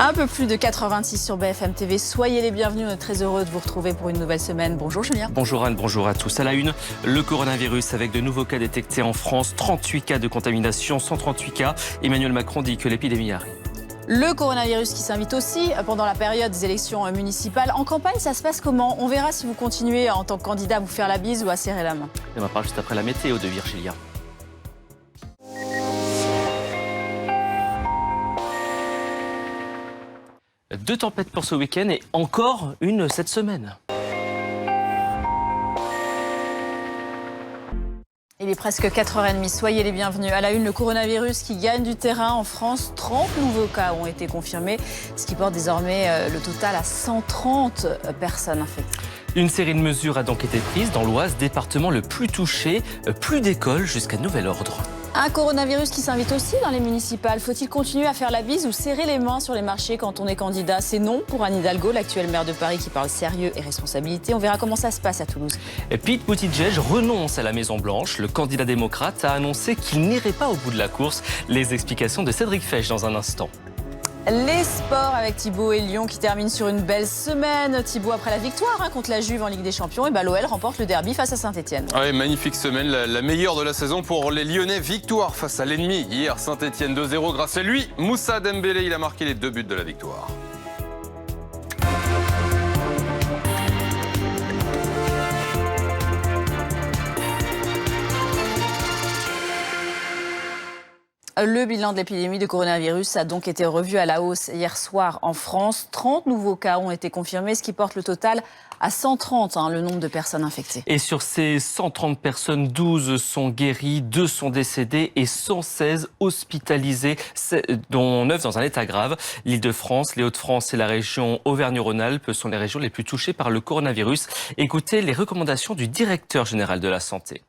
Un peu plus de 4h26 sur BFM TV. Soyez les bienvenus, on est très heureux de vous retrouver pour une nouvelle semaine. Bonjour Julien. Bonjour Anne, bonjour à tous. À la une, le coronavirus avec de nouveaux cas détectés en France, 38 cas de contamination, 138 cas. Emmanuel Macron dit que l'épidémie arrive. Le coronavirus qui s'invite aussi pendant la période des élections municipales. En campagne, ça se passe comment? On verra si vous continuez en tant que candidat à vous faire la bise ou à serrer la main. Et on va parler juste après la météo de Virgilia. Deux tempêtes pour ce week-end et encore une cette semaine. Il est presque 4h30, soyez les bienvenus. À la une, le coronavirus qui gagne du terrain en France. 30 nouveaux cas ont été confirmés, ce qui porte désormais le total à 130 personnes infectées. Une série de mesures a donc été prise dans l'Oise, département le plus touché, plus d'écoles jusqu'à nouvel ordre. Un coronavirus qui s'invite aussi dans les municipales. Faut-il continuer à faire la bise ou serrer les mains sur les marchés quand on est candidat? C'est non pour Anne Hidalgo, l'actuelle maire de Paris qui parle sérieux et responsabilité. On verra comment ça se passe à Toulouse. Et Pete Buttigieg renonce à la Maison-Blanche. Le candidat démocrate a annoncé qu'il n'irait pas au bout de la course. Les explications de Cédric Fesch dans un instant. Les sports avec Thibaut et Lyon qui terminent sur une belle semaine. Thibaut, après la victoire contre la Juve en Ligue des Champions, et l'OL remporte le derby face à Saint-Etienne. Ouais, magnifique semaine, la meilleure de la saison pour les Lyonnais. Victoire face à l'ennemi hier, Saint-Etienne 2-0. Grâce à lui, Moussa Dembélé, il a marqué les 2 buts de la victoire. Le bilan de l'épidémie de coronavirus a donc été revu à la hausse hier soir en France. 30 nouveaux cas ont été confirmés, ce qui porte le total à 130, le nombre de personnes infectées. Et sur ces 130 personnes, 12 sont guéries, 2 sont décédées et 116 hospitalisées, dont 9 dans un état grave. L'Île-de-France, les Hauts-de-France et la région Auvergne-Rhône-Alpes sont les régions les plus touchées par le coronavirus. Écoutez les recommandations du directeur général de la santé.